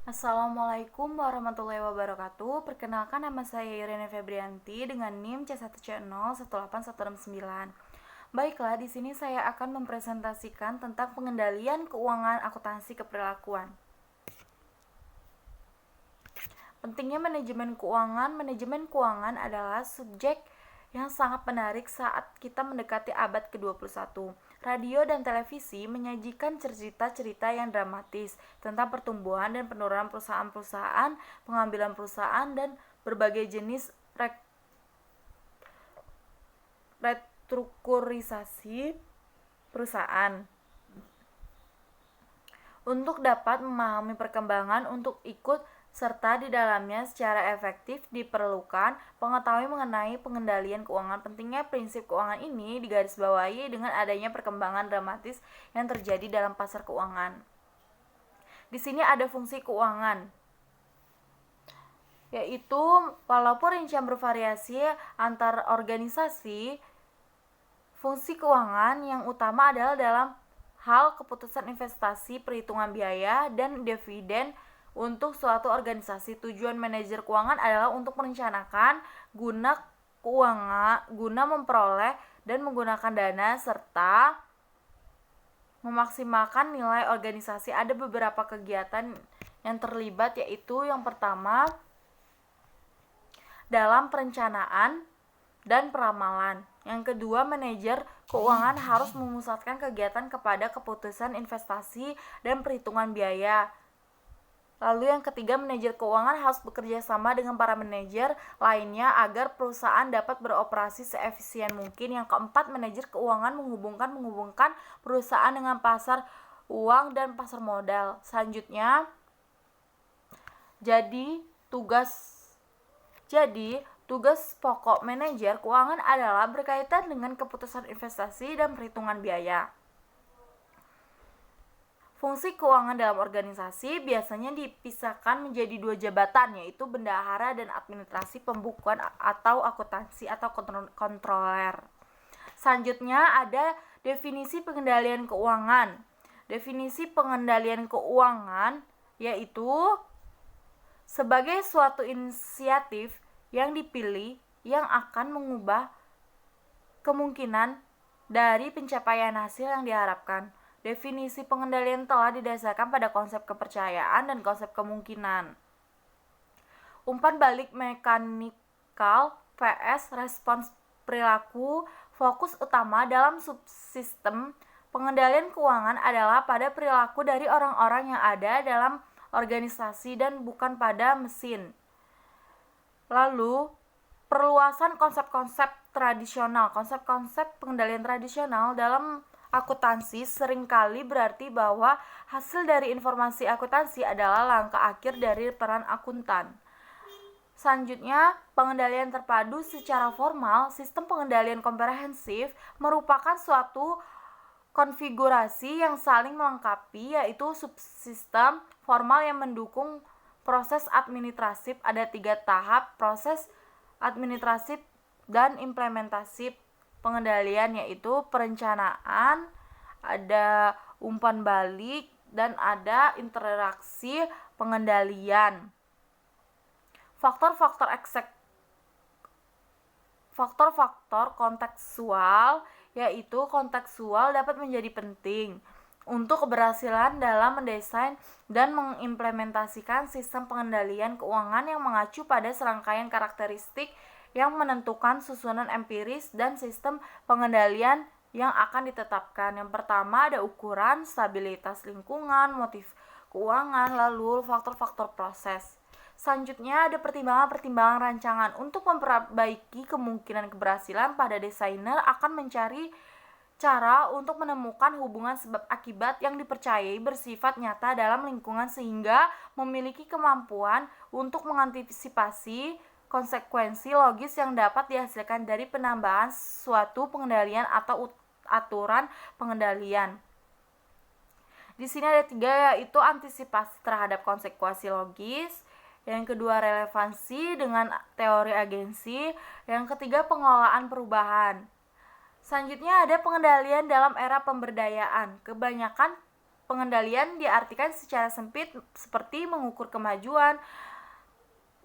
Assalamualaikum warahmatullahi wabarakatuh. Perkenalkan, nama saya Irene Febrianti dengan NIM C1C01819. Baiklah, di sini saya akan mempresentasikan tentang pengendalian keuangan akuntansi keperilakuan. Pentingnya manajemen keuangan. Manajemen keuangan adalah subjek yang sangat menarik saat kita mendekati abad ke-21. Radio dan televisi menyajikan cerita-cerita yang dramatis tentang pertumbuhan dan penurunan perusahaan-perusahaan, pengambilan perusahaan, dan berbagai jenis restrukturisasi perusahaan. Untuk dapat memahami perkembangan untuk ikut serta di dalamnya secara efektif diperlukan pengetahuan mengenai pengendalian keuangan. Pentingnya prinsip keuangan ini digarisbawahi dengan adanya perkembangan dramatis yang terjadi dalam pasar keuangan. Di sini ada fungsi keuangan, yaitu walaupun rincian bervariasi antar organisasi, fungsi keuangan yang utama adalah dalam hal keputusan investasi, perhitungan biaya, dan dividen untuk suatu organisasi. Tujuan manajer keuangan adalah untuk merencanakan guna memperoleh dan menggunakan dana serta memaksimalkan nilai organisasi. Ada beberapa kegiatan yang terlibat, yaitu yang pertama dalam perencanaan dan peramalan. Yang kedua, manajer keuangan harus memusatkan kegiatan kepada keputusan investasi dan perhitungan biaya. Lalu yang ketiga, manajer keuangan harus bekerja sama dengan para manajer lainnya agar perusahaan dapat beroperasi seefisien mungkin. Yang keempat, manajer keuangan menghubungkan perusahaan dengan pasar uang dan pasar modal. Selanjutnya, tugas pokok manajer keuangan adalah berkaitan dengan keputusan investasi dan perhitungan biaya. Fungsi keuangan dalam organisasi biasanya dipisahkan menjadi dua jabatan, yaitu bendahara dan administrasi pembukuan atau akuntansi atau kontroler. Selanjutnya ada definisi pengendalian keuangan. Definisi pengendalian keuangan yaitu sebagai suatu inisiatif yang dipilih yang akan mengubah kemungkinan dari pencapaian hasil yang diharapkan. Definisi pengendalian telah didasarkan pada konsep kepercayaan dan konsep kemungkinan. Umpan balik mekanikal vs respons perilaku. Fokus utama dalam subsistem pengendalian keuangan adalah pada perilaku dari orang-orang yang ada dalam organisasi dan bukan pada mesin. Lalu, perluasan konsep-konsep tradisional. Konsep-konsep pengendalian tradisional dalam akuntansi seringkali berarti bahwa hasil dari informasi akuntansi adalah langkah akhir dari peran akuntan. Selanjutnya, pengendalian terpadu secara formal. Sistem pengendalian komprehensif merupakan suatu konfigurasi yang saling melengkapi, yaitu subsistem formal yang mendukung proses administratif. Ada 3 tahap proses administratif dan implementasi pengendalian, yaitu perencanaan, ada umpan balik, dan ada interaksi pengendalian. Faktor kontekstual, yaitu kontekstual dapat menjadi penting untuk keberhasilan dalam mendesain dan mengimplementasikan sistem pengendalian keuangan yang mengacu pada serangkaian karakteristik yang menentukan susunan empiris dan sistem pengendalian yang akan ditetapkan. Yang pertama ada ukuran, stabilitas lingkungan, motif keuangan, lalu faktor-faktor proses. Selanjutnya ada pertimbangan-pertimbangan rancangan. Untuk memperbaiki kemungkinan keberhasilan, pada desainer akan mencari cara untuk menemukan hubungan sebab akibat yang dipercayai bersifat nyata dalam lingkungan sehingga memiliki kemampuan untuk mengantisipasi konsekuensi logis yang dapat dihasilkan dari penambahan suatu pengendalian atau aturan pengendalian. Di sini ada 3, yaitu antisipasi terhadap konsekuensi logis, yang kedua relevansi dengan teori agensi, yang ketiga pengelolaan perubahan. Selanjutnya ada pengendalian dalam era pemberdayaan. Kebanyakan pengendalian diartikan secara sempit seperti mengukur kemajuan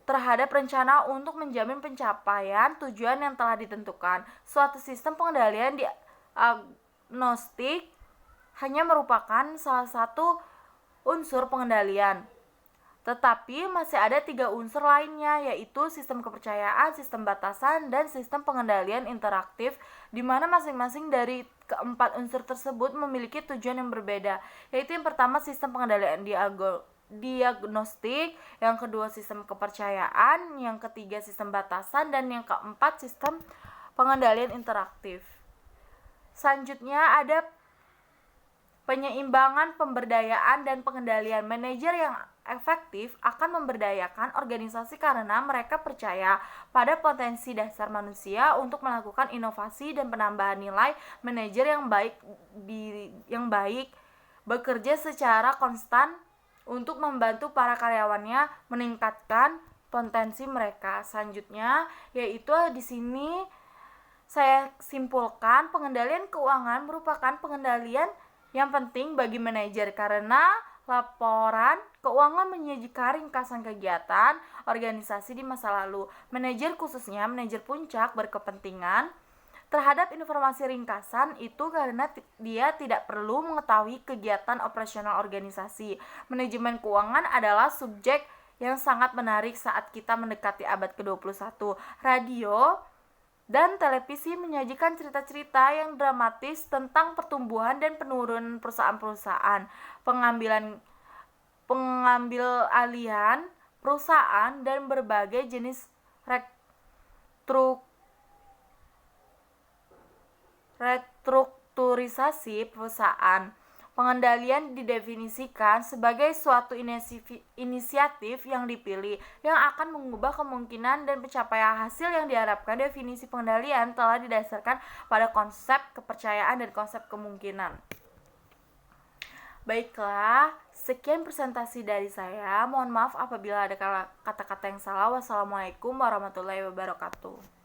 terhadap rencana untuk menjamin pencapaian tujuan yang telah ditentukan. Suatu sistem pengendalian diagnostik hanya merupakan salah satu unsur pengendalian, tetapi masih ada 3 unsur lainnya, yaitu sistem kepercayaan, sistem batasan, dan sistem pengendalian interaktif, di mana masing-masing dari keempat unsur tersebut memiliki tujuan yang berbeda, yaitu yang pertama sistem pengendalian diagnostik, yang kedua sistem kepercayaan, yang ketiga sistem batasan, dan yang keempat sistem pengendalian interaktif. Selanjutnya ada penyeimbangan pemberdayaan dan pengendalian. Manajer yang efektif akan memberdayakan organisasi karena mereka percaya pada potensi dasar manusia untuk melakukan inovasi dan penambahan nilai. Manajer yang baik bekerja secara konstan untuk membantu para karyawannya meningkatkan potensi mereka. Selanjutnya yaitu di sini saya simpulkan pengendalian keuangan merupakan pengendalian yang penting bagi manajer karena laporan keuangan menyajikan ringkasan kegiatan organisasi di masa lalu. Manajer khususnya manajer puncak berkepentingan terhadap informasi ringkasan itu karena dia tidak perlu mengetahui kegiatan operasional organisasi. Manajemen keuangan adalah subjek yang sangat menarik saat kita mendekati abad ke-21. Radio dan televisi menyajikan cerita-cerita yang dramatis tentang pertumbuhan dan penurunan perusahaan-perusahaan, pengambil alihan perusahaan dan berbagai jenis restrukturisasi perusahaan. Pengendalian didefinisikan sebagai suatu inisiatif yang dipilih yang akan mengubah kemungkinan dan pencapaian hasil yang diharapkan. Definisi pengendalian telah didasarkan pada konsep kepercayaan dan konsep kemungkinan. Baiklah, sekian presentasi dari saya. Mohon maaf apabila ada kata-kata yang salah. Wassalamualaikum warahmatullahi wabarakatuh.